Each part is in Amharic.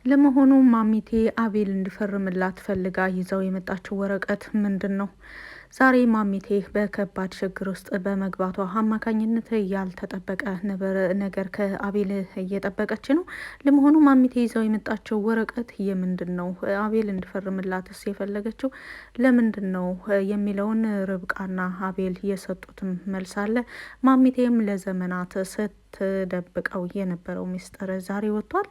ለመሆኑ ማሚቴ አቤል እንዲፈርምላት ፈልጋ ይዛው የመጣችው ወረቀት ምንድን ነው? ዛሬ ማሚቴ በከባድ ችግር ውስጥ በመግባቷ አማካኝነት ያልተጠበቀ ነገር ከአቤል እየጠበቀች ነው። ለመሆኑ ማሚቴ ይዛው የመጣችው ወረቀት የምንድን ነው? አቤል እንዲፈርምላትስ የፈለገችው ለምንድን ነው የሚለውን ርብቃና አቤል የሰጡትም መልስ አለ። ማሚቴም ለዘመናት ስትደብቀው የነበረው ሚስጥር ዛሬ ወጥቷል።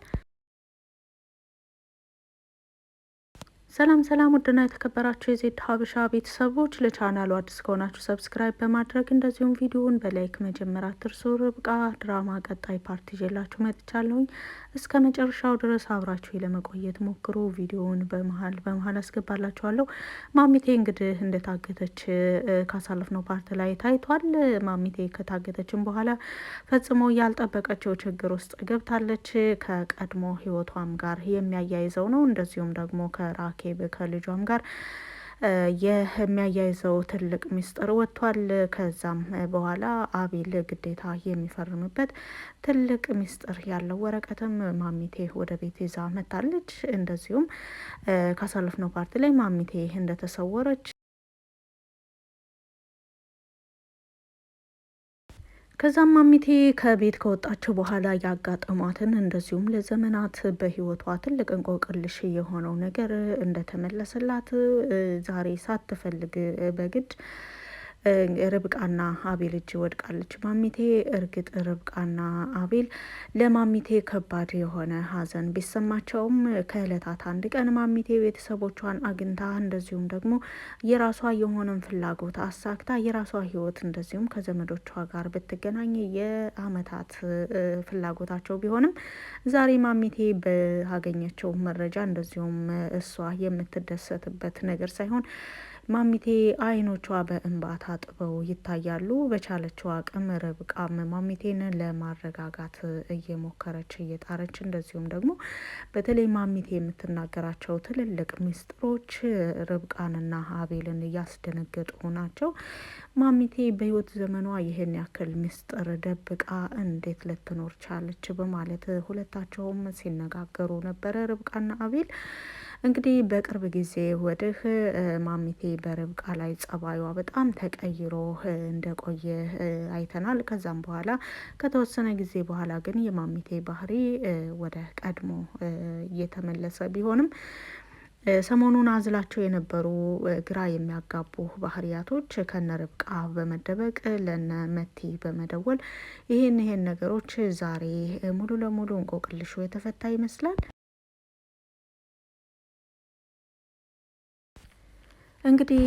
ሰላም ሰላም፣ ውድና የተከበራችሁ የዜድ ሀበሻ ቤተሰቦች ለቻናሉ አዲስ ከሆናችሁ ሰብስክራይብ በማድረግ እንደዚሁም ቪዲዮውን በላይክ መጀመር አትርሱ። ርብቃ ድራማ ቀጣይ ፓርቲ ይዤላችሁ መጥቻለሁኝ። እስከ መጨረሻው ድረስ አብራችሁ ለመቆየት ሞክሩ። ቪዲዮውን በመሀል አስገባላችኋለሁ። ማሚቴ እንግዲህ እንደታገተች ካሳለፍነው ፓርት ላይ ታይቷል። ማሚቴ ከታገተችም በኋላ ፈጽሞ ያልጠበቀችው ችግር ውስጥ ገብታለች። ከቀድሞ ህይወቷም ጋር የሚያያይዘው ነው። እንደዚሁም ደግሞ ከራኬ ከልጇም ጋር የሚያያይዘው ትልቅ ሚስጥር ወጥቷል። ከዛም በኋላ አቤል ግዴታ የሚፈርምበት ትልቅ ሚስጥር ያለው ወረቀትም ማሚቴ ወደ ቤት ይዛ መታለች። እንደዚሁም ካሳለፍነው ፓርቲ ላይ ማሚቴ እንደተሰወረች ከዛም ማሚቴ ከቤት ከወጣችው በኋላ ያጋጠሟትን እንደዚሁም ለዘመናት በህይወቷ ትልቅ እንቆቅልሽ የሆነው ነገር እንደተመለሰላት ዛሬ ሳትፈልግ በግድ ርብቃና አቤል እጅ ወድቃለች ማሚቴ። እርግጥ ርብቃና አቤል ለማሚቴ ከባድ የሆነ ሐዘን ቢሰማቸውም ከእለታት አንድ ቀን ማሚቴ ቤተሰቦቿን አግኝታ እንደዚሁም ደግሞ የራሷ የሆነን ፍላጎት አሳክታ የራሷ ህይወት እንደዚሁም ከዘመዶቿ ጋር ብትገናኝ የአመታት ፍላጎታቸው ቢሆንም ዛሬ ማሚቴ ባገኘችው መረጃ እንደዚሁም እሷ የምትደሰትበት ነገር ሳይሆን ማሚቴ አይኖቿ በእንባ ታጥበው ይታያሉ። በቻለችው አቅም ርብቃም ማሚቴን ለማረጋጋት እየሞከረች እየጣረች እንደዚሁም ደግሞ በተለይ ማሚቴ የምትናገራቸው ትልልቅ ሚስጥሮች ርብቃንና አቤልን እያስደነገጡ ናቸው። ማሚቴ በህይወት ዘመኗ ይህን ያክል ሚስጥር ደብቃ እንዴት ልትኖር ቻለች በማለት ሁለታቸውም ሲነጋገሩ ነበረ ርብቃና አቤል። እንግዲህ በቅርብ ጊዜ ወዲህ ማሚቴ በርብቃ ላይ ጸባዩዋ በጣም ተቀይሮ እንደቆየ አይተናል። ከዛም በኋላ ከተወሰነ ጊዜ በኋላ ግን የማሚቴ ባህሪ ወደ ቀድሞ እየተመለሰ ቢሆንም ሰሞኑን አዝላቸው የነበሩ ግራ የሚያጋቡ ባህሪያቶች ከነ ርብቃ በመደበቅ ለነ መቲ በመደወል ይሄን ነገሮች ዛሬ ሙሉ ለሙሉ እንቆቅልሹ የተፈታ ይመስላል። እንግዲህ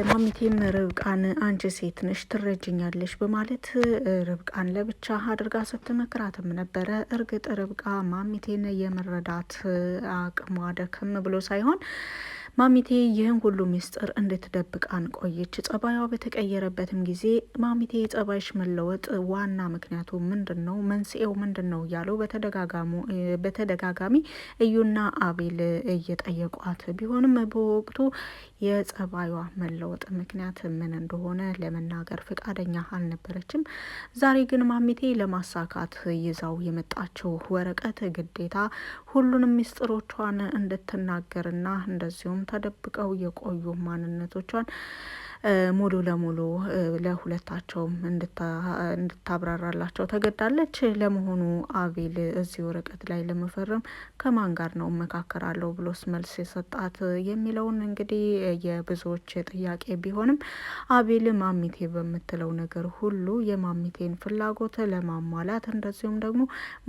ማሚቴም ርብቃን አንቺ ሴት ነሽ ትረጅኛለሽ በማለት ርብቃን ለብቻ አድርጋ ስትመክራትም ነበረ። እርግጥ ርብቃ ማሚቴን የመረዳት አቅሟ ደከም ብሎ ሳይሆን ማሚቴ ይህን ሁሉ ሚስጥር እንድትደብቃን ቆየች። ጸባይዋ በተቀየረበትም ጊዜ ማሚቴ ጸባይሽ መለወጥ ዋና ምክንያቱ ምንድን ነው? መንስኤው ምንድን ነው? እያሉ በተደጋጋሚ እዩና አቤል እየጠየቋት ቢሆንም በወቅቱ የጸባይዋ መለወጥ ምክንያት ምን እንደሆነ ለመናገር ፈቃደኛ አልነበረችም። ዛሬ ግን ማሚቴ ለማሳካት ይዛው የመጣችው ወረቀት ግዴታ ሁሉንም ሚስጥሮቿን እንድትናገርና እንደዚሁም ተደብቀው የቆዩ ማንነቶቿን ሙሉ ለሙሉ ለሁለታቸውም እንድታብራራላቸው ተገዳለች። ለመሆኑ አቤል እዚህ ወረቀት ላይ ለመፈረም ከማን ጋር ነው እመካከራለሁ ብሎስ መልስ የሰጣት የሚለውን እንግዲህ የብዙዎች ጥያቄ ቢሆንም አቤል ማሚቴ በምትለው ነገር ሁሉ የማሚቴን ፍላጎት ለማሟላት እንደዚሁም ደግሞ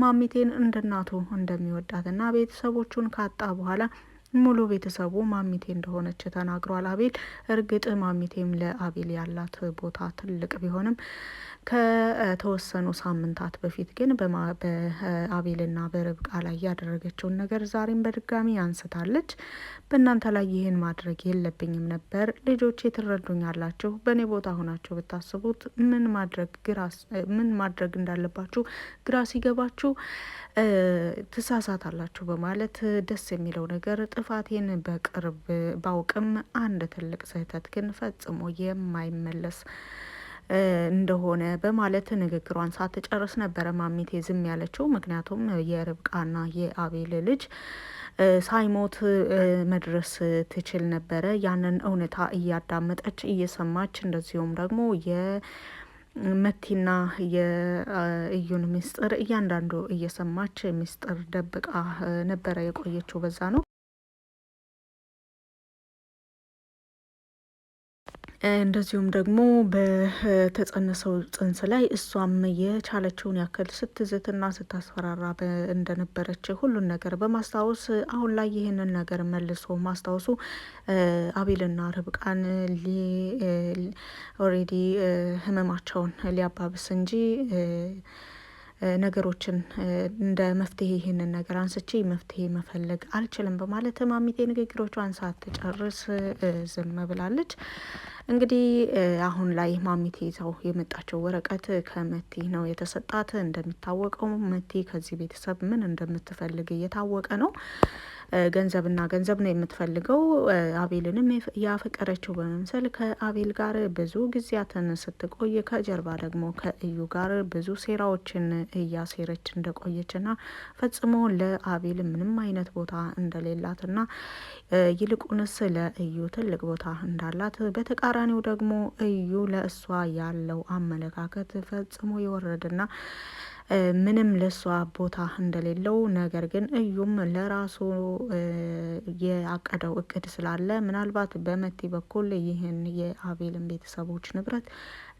ማሚቴን እንደናቱ እንደሚወዳትና ቤተሰቦቹን ካጣ በኋላ ሙሉ ቤተሰቡ ማሚቴ እንደሆነች ተናግሯል አቤል። እርግጥ ማሚቴም ለአቤል ያላት ቦታ ትልቅ ቢሆንም ከተወሰኑ ሳምንታት በፊት ግን በአቤልና በርብቃ ላይ ያደረገችውን ነገር ዛሬም በድጋሚ አንስታለች። በእናንተ ላይ ይህን ማድረግ የለብኝም ነበር፣ ልጆቼ ትረዱኛላችሁ፣ በእኔ ቦታ ሆናችሁ ብታስቡት ምን ማድረግ እንዳለባችሁ ግራ ሲገባችሁ ትሳሳታላችሁ በማለት ደስ የሚለው ነገር ጥፋቴን በቅርብ ባውቅም አንድ ትልቅ ስህተት ግን ፈጽሞ የማይመለስ እንደሆነ በማለት ንግግሯን ሳትጨርስ ነበረ ማሚቴ ዝም ያለችው። ምክንያቱም የርብቃና የአቤል ልጅ ሳይሞት መድረስ ትችል ነበረ። ያንን እውነታ እያዳመጠች እየሰማች እንደዚሁም ደግሞ መቲና የእዩን ምስጢር እያንዳንዱ እየሰማች ምስጢር ደብቃ ነበረ የቆየችው። በዛ ነው እንደዚሁም ደግሞ በተጸነሰው ጽንስ ላይ እሷም የቻለችውን ያክል ስትዝትና ስታስፈራራ እንደነበረች ሁሉን ነገር በማስታወስ አሁን ላይ ይህንን ነገር መልሶ ማስታወሱ አቤልና ርብቃን ኦሬዲ ህመማቸውን ሊያባብስ እንጂ ነገሮችን እንደ መፍትሄ ይህንን ነገር አንስቼ መፍትሄ መፈለግ አልችልም በማለት ማሚቴ ንግግሮቿን ሳትጨርስ ዝም ብላለች። እንግዲህ አሁን ላይ ማሚቴ ይዛው የመጣቸው ወረቀት ከመቲ ነው የተሰጣት። እንደሚታወቀው መቲ ከዚህ ቤተሰብ ምን እንደምትፈልግ እየታወቀ ነው። ገንዘብና ገንዘብ ነው የምትፈልገው። አቤልንም ያፈቀረችው በመምሰል ከአቤል ጋር ብዙ ጊዜያትን ስትቆይ ከጀርባ ደግሞ ከእዩ ጋር ብዙ ሴራዎችን እያሴረች እንደቆየችና ፈጽሞ ለአቤል ምንም አይነት ቦታ እንደሌላትና ይልቁንስ ለእዩ ትልቅ ቦታ እንዳላት፣ በተቃራኒው ደግሞ እዩ ለእሷ ያለው አመለካከት ፈጽሞ የወረደና ምንም ለሷ ቦታ እንደሌለው፣ ነገር ግን እዩም ለራሱ የአቀደው እቅድ ስላለ ምናልባት በመቲ በኩል ይህን የአቤልን ቤተሰቦች ንብረት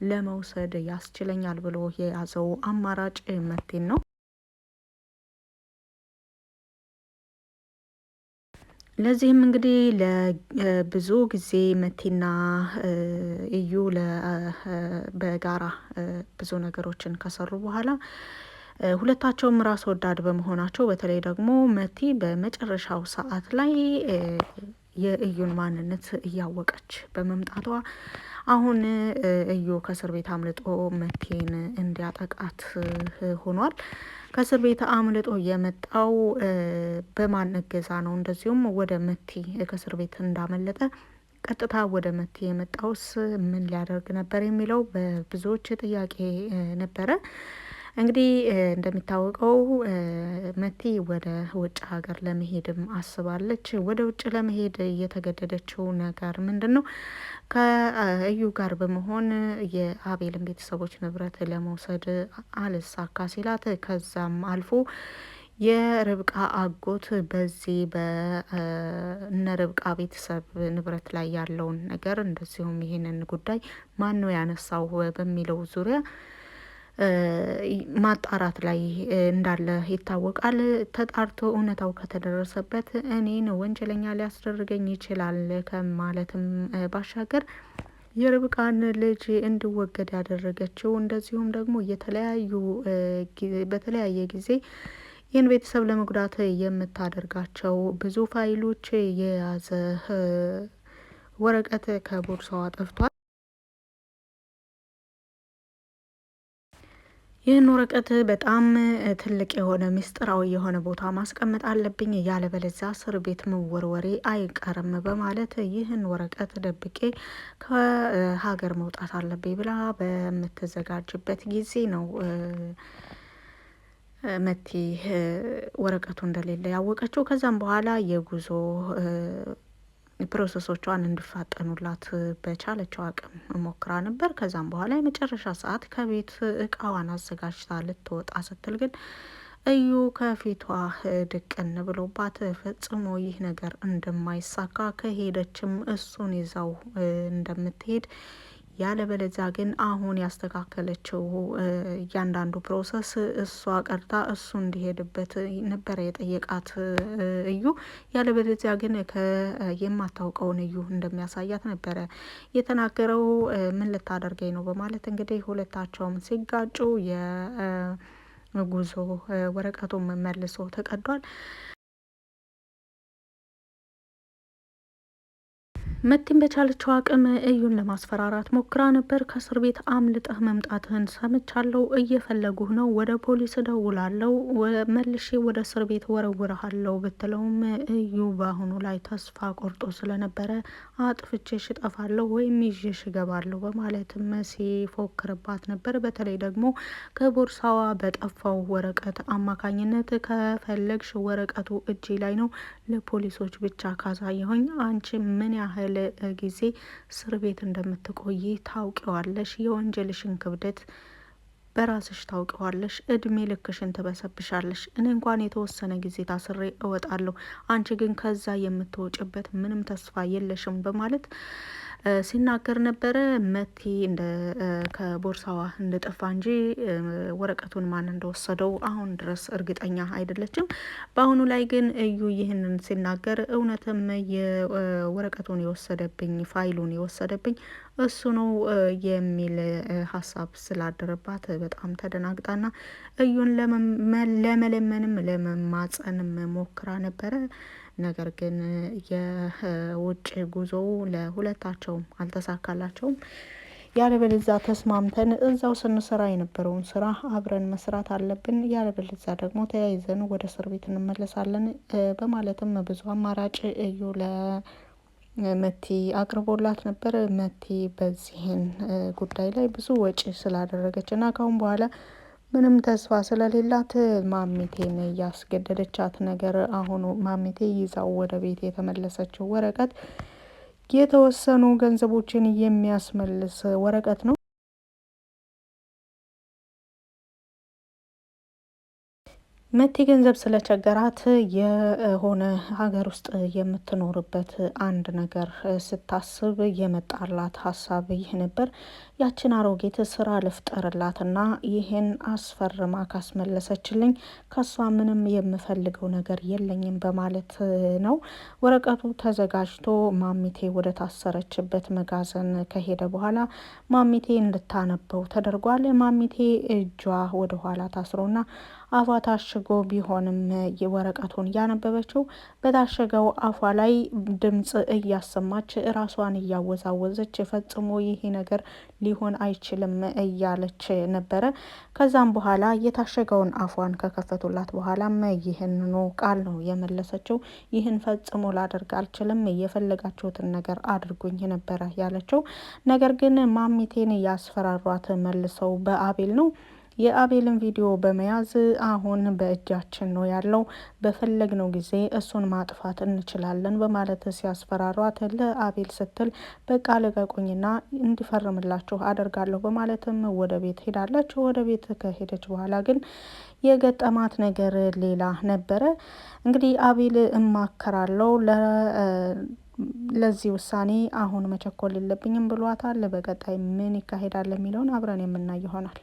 ለመውሰድ ያስችለኛል ብሎ የያዘው አማራጭ መቲን ነው። ለዚህም እንግዲህ ለብዙ ጊዜ መቲና እዩ በጋራ ብዙ ነገሮችን ከሰሩ በኋላ ሁለታቸውም ራስ ወዳድ በመሆናቸው፣ በተለይ ደግሞ መቲ በመጨረሻው ሰዓት ላይ የእዩን ማንነት እያወቀች በመምጣቷ አሁን እዩ ከእስር ቤት አምልጦ መቲን እንዲያጠቃት ሆኗል። ከእስር ቤት አምልጦ የመጣው በማን እገዛ ነው? እንደዚሁም ወደ መቲ ከእስር ቤት እንዳመለጠ ቀጥታ ወደ መቲ የመጣውስ ምን ሊያደርግ ነበር የሚለው በብዙዎች ጥያቄ ነበረ። እንግዲህ እንደሚታወቀው መቲ ወደ ውጭ ሀገር ለመሄድም አስባለች። ወደ ውጭ ለመሄድ የተገደደችው ነገር ምንድን ነው? ከእዩ ጋር በመሆን የአቤልን ቤተሰቦች ንብረት ለመውሰድ አልሳካ ሲላት፣ ከዛም አልፎ የርብቃ አጎት በዚህ በእነ ርብቃ ቤተሰብ ንብረት ላይ ያለውን ነገር እንደዚሁም ይሄንን ጉዳይ ማን ነው ያነሳው በሚለው ዙሪያ ማጣራት ላይ እንዳለ ይታወቃል። ተጣርቶ እውነታው ከተደረሰበት እኔን ወንጀለኛ ሊያስደርገኝ ይችላል ከማለትም ባሻገር የርብቃን ልጅ እንዲወገድ ያደረገችው እንደዚሁም ደግሞ በተለያየ ጊዜ ይህን ቤተሰብ ለመጉዳት የምታደርጋቸው ብዙ ፋይሎች የያዘ ወረቀት ከቦርሳዋ ጠፍቷል። ይህን ወረቀት በጣም ትልቅ የሆነ ምስጢራዊ የሆነ ቦታ ማስቀመጥ አለብኝ፣ ያለበለዚያ እስር ቤት መወርወሬ አይቀርም በማለት ይህን ወረቀት ደብቄ ከሀገር መውጣት አለብኝ ብላ በምትዘጋጅበት ጊዜ ነው መቲ ወረቀቱ እንደሌለ ያወቀችው። ከዛም በኋላ የጉዞ ፕሮሰሶቿን እንዲፋጠኑላት በቻለችው አቅም ሞክራ ነበር። ከዛም በኋላ የመጨረሻ ሰዓት ከቤት እቃዋን አዘጋጅታ ልትወጣ ስትል ግን እዩ ከፊቷ ድቅን ብሎባት ፈጽሞ ይህ ነገር እንደማይሳካ፣ ከሄደችም እሱን ይዛው እንደምትሄድ፣ ያለበለዚያ ግን አሁን ያስተካከለችው እያንዳንዱ ፕሮሰስ እሷ ቀርታ እሱ እንዲሄድበት ነበረ የጠየቃት እዩ። ያለበለዚያ ግን የማታውቀውን እዩ እንደሚያሳያት ነበረ የተናገረው። ምን ልታደርገኝ ነው በማለት እንግዲህ ሁለታቸውም ሲጋጩ የጉዞ ወረቀቱን መልሶ ተቀዷል። መቲም በቻለችው አቅም እዩን ለማስፈራራት ሞክራ ነበር። ከእስር ቤት አምልጠህ መምጣትህን ሰምቻለሁ፣ እየፈለጉህ ነው፣ ወደ ፖሊስ እደውላለሁ፣ መልሼ ወደ እስር ቤት ወረውረሃለሁ ብትለውም እዩ በአሁኑ ላይ ተስፋ ቆርጦ ስለነበረ አጥፍቼሽ እጠፋለሁ ወይም ይዤሽ እገባለሁ በማለትም ሲፎክርባት ነበር። በተለይ ደግሞ ከቦርሳዋ በጠፋው ወረቀት አማካኝነት ከፈለግሽ ወረቀቱ እጄ ላይ ነው፣ ለፖሊሶች ብቻ ካሳየሁኝ አንቺ ምን ያህል ጊዜ እስር ቤት እንደምትቆይ ታውቂዋለሽ። የወንጀልሽን ክብደት በራስሽ ታውቂዋለሽ። እድሜ ልክሽን ትበሰብሻለሽ። እኔ እንኳን የተወሰነ ጊዜ ታስሬ እወጣለሁ፣ አንቺ ግን ከዛ የምትወጭበት ምንም ተስፋ የለሽም በማለት ሲናገር ነበረ። መቲ ከቦርሳዋ እንደጠፋ እንጂ ወረቀቱን ማን እንደወሰደው አሁን ድረስ እርግጠኛ አይደለችም። በአሁኑ ላይ ግን እዩ ይህንን ሲናገር እውነትም የወረቀቱን የወሰደብኝ ፋይሉን የወሰደብኝ እሱ ነው የሚል ሀሳብ ስላደረባት በጣም ተደናግጣና እዩን ለመለመንም ለመማጸንም ሞክራ ነበረ። ነገር ግን የውጭ ጉዞ ለሁለታቸውም አልተሳካላቸውም። ያለበለዚያ ተስማምተን እዛው ስንሰራ የነበረውን ስራ አብረን መስራት አለብን፣ ያለበለዚያ ደግሞ ተያይዘን ወደ እስር ቤት እንመለሳለን በማለትም ብዙ አማራጭ እዩ ለመቲ አቅርቦላት ነበር። መቲ በዚህን ጉዳይ ላይ ብዙ ወጪ ስላደረገች እና ካሁን በኋላ ምንም ተስፋ ስለሌላት ማሚቴን እያስገደደቻት ነገር አሁኑ ማሚቴ ይዛው ወደ ቤት የተመለሰችው ወረቀት የተወሰኑ ገንዘቦችን የሚያስመልስ ወረቀት ነው። መቲ ገንዘብ ስለቸገራት የሆነ ሀገር ውስጥ የምትኖርበት አንድ ነገር ስታስብ የመጣላት ሀሳብ ይህ ነበር። ያችን አሮጌት ስራ ልፍጠርላትና ይሄን አስፈርማ ካስመለሰችልኝ ከሷ ምንም የምፈልገው ነገር የለኝም በማለት ነው። ወረቀቱ ተዘጋጅቶ ማሚቴ ወደ ታሰረችበት መጋዘን ከሄደ በኋላ ማሚቴ እንድታነበው ተደርጓል። ማሚቴ እጇ ወደ ኋላ ታስሮና አፏ ታሽጎ ቢሆንም ወረቀቱን እያነበበችው በታሸገው አፏ ላይ ድምጽ እያሰማች ራሷን እያወዛወዘች ፈጽሞ ይሄ ነገር ሊሆን አይችልም እያለች ነበረ። ከዛም በኋላ የታሸገውን አፏን ከከፈቱላት በኋላም ይህንኑ ቃል ነው የመለሰችው። ይህን ፈጽሞ ላደርግ አልችልም፣ የፈለጋችሁትን ነገር አድርጉኝ ነበረ ያለችው። ነገር ግን ማሚቴን ያስፈራሯት መልሰው በአቤል ነው። የአቤልን ቪዲዮ በመያዝ አሁን በእጃችን ነው ያለው፣ በፈለግነው ጊዜ እሱን ማጥፋት እንችላለን በማለት ሲያስፈራሯት ለአቤል ስትል በቃ ልቀቁኝና እንዲፈርምላችሁ አደርጋለሁ በማለትም ወደ ቤት ሄዳለች። ወደ ቤት ከሄደች በኋላ ግን የገጠማት ነገር ሌላ ነበረ። እንግዲህ አቤል እማከራለው ለዚህ ውሳኔ አሁን መቸኮል የለብኝም ብሏታል። በቀጣይ ምን ይካሄዳል የሚለውን አብረን የምናይ ይሆናል።